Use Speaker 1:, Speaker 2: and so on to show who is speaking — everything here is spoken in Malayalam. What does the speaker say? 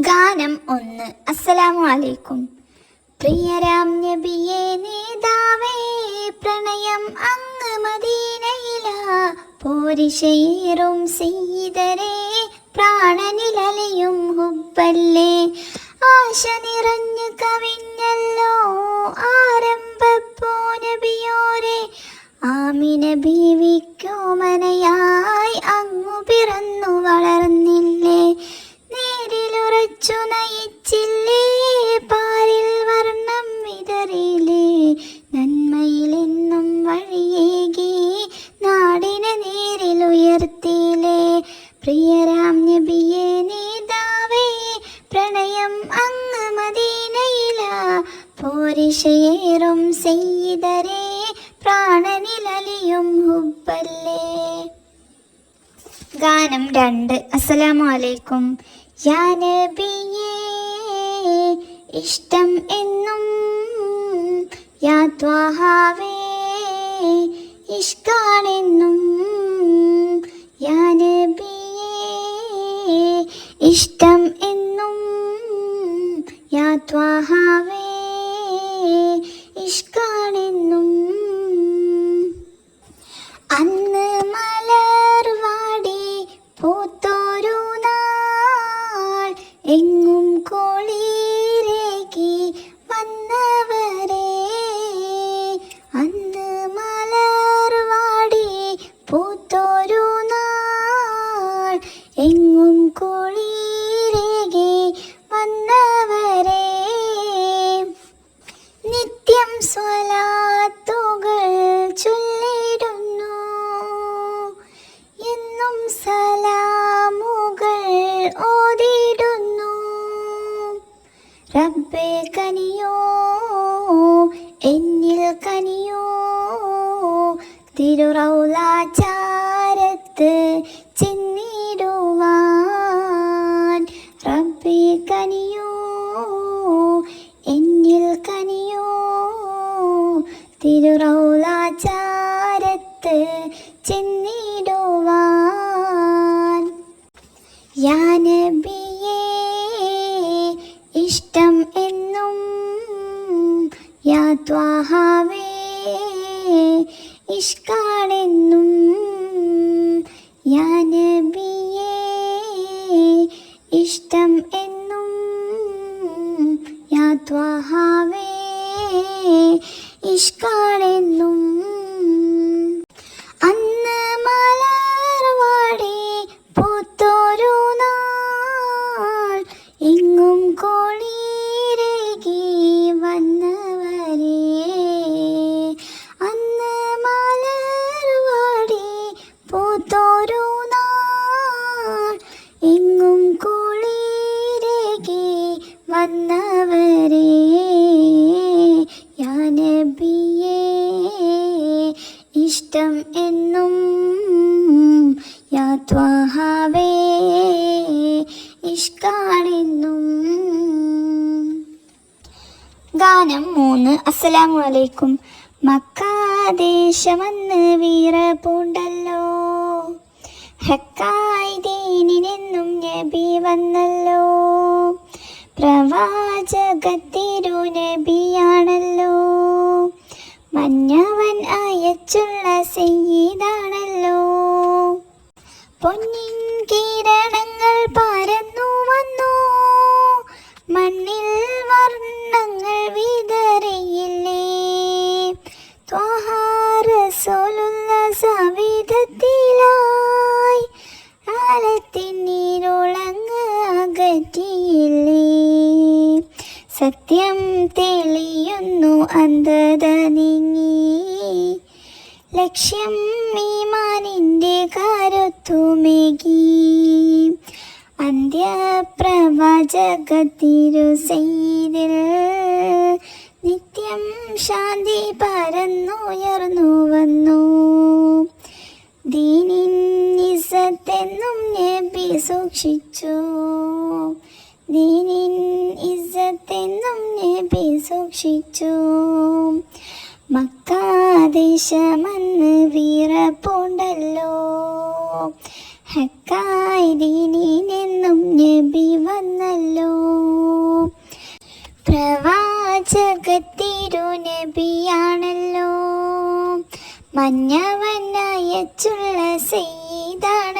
Speaker 1: ഗാനം 1. അസ്സലാമു അലൈക്കും. പ്രിയരാം നബിയേ നേതാവേ, പ്രണയം അങ്ങ് മദീനയിലാ, പോരിശയേറും സീതരേ, പ്രാണനിലലിയും ഹുബ്ബല്ലേ. ആശ നിറഞ്ഞു കവിഞ്ഞല്ലോ ആരംഭപ്പോ നബിയോരെ, ആമിന ബീവിക്കോ മനയായി അങ്ങു പിറന്നു വളർന്നില്ലേ. നേരിലുറച്ചു നയിച്ചില്ലേ, പാരിൽ വർണ്ണം വിതറിയില്ലേ, നന്മയിലെന്നും വഴിയേകി നാടിനെ നേരിലുയർത്തിയില്ലേ. പ്രിയരാം നബിയേ നേതാവേ, പ്രണയം അങ്ങ് മദീനയിലാ, പോരിശയേറും സയ്യിദരേ, പ്രാണനിലലിയും ഹുബ്ബല്ലേ. ഗാനം 2. അസ്സലാമു അലൈക്കും. യാ നബിയേ ഇഷ്ടം എന്നും, യാ ത്വാഹാവേ ഇഷ്കാണെന്നും, യാ നബിയേ ഇഷ്ടം എന്നും, യാ ത്വാഹാവേ ഇഷ്കാണെന്നും. അന്ന് മലർവാടി പൂത്തോരു നാൾ, എങ്ങും കോളീരേകി വന്നവരെ. അന്ന് മലർവാടി പൂത്തോരു നാൾ, എങ്ങും കോളീരേകി വന്നവരെ. നിത്യം സ്വലാത്തുകൾ ചൊല്ലിടുന്നു, എന്നും സലാമുകൾ ഓതിടുന്നു. റബ്ബേ കനിയോ എന്നിൽ കനിയോ, തിരുറൗളാചാരത്ത് ചെന്നിടുവാൻ. റബ്ബേ കനിയോ എന്നിൽ കനിയോ, തിരുറൗളാചാരത്ത് ചെന്നിടുവാൻ. യാ നബിയേ ഇഷ്ടം എന്നും, യാ ത്വാഹാവേ ഇഷ്കാണെന്നും, യാ നബിയേ ഇഷ്ടം എന്നും, യാ ത്വാഹാവേ ഇഷ്കാണെന്നും. അന്ന് മലർവാടി പൂത്തോരു നാൾ, എങ്ങും കോളീരേകി വന്നവരെ. അന്ന് മലർവാടി പൂത്തോരു നാൾ, എങ്ങും കോളീരേകി വന്നവരെ. യാ നബിയേ ഇഷ്ടം എന്നും, യാ ത്വാഹാവേ ഇഷ്കാണെന്നും. ഗാനം 3. അസ്സലാമു അലൈക്കും. മക്കാദേശമന്ന് വീറ പൂണ്ടല്ലോ, ഹക്കായി ദീനിനെന്നും നബി വന്നല്ലോ. പ്രവാചകത്തിരു നബിയാണല്ലോ, മന്നവൻ അയച്ചുള്ള സയ്യിദാണല്ലോ. പൊന്നിൻ കിരണങ്ങൾ പരന്നു വന്നു, മണ്ണിൽ വർണ്ണങ്ങൾ വിതറിയില്ലേ. ത്വാഹ റസൂലുള്ള സവിധത്തിലായി, ആലത്തിനീരുളങ്ങ് അകറ്റിയില്ലേ. സത്യം തെളിയുന്നു അന്ധത നീങ്ങി, ലക്ഷ്യം ഈമാനിൻ്റെ കരുത്തുമേകി. അന്ത്യപ്രവാചകത്തിരു സയ്യിദിൽ നിത്യം ശാന്തി പരന്നുയർന്നു വന്നു. ദീനിൻ ഇസ്സത്തെന്നും നബി സൂക്ഷിച്ചു, ദീനിൻ ഇസ്സത്തെന്നും നബി സൂക്ഷിച്ചു. മക്കാദേശമന്ന് വീറ പൂണ്ടല്ലോ, ഹക്കായി ദീനിനെന്നും നബി വന്നു. വന്നല്ലോ. പ്രവാചകത്തിരുനബിയാണല്ലോ, മഞ്ഞവനയച്ചുള്ള സയ്യിദാണല്ലോ.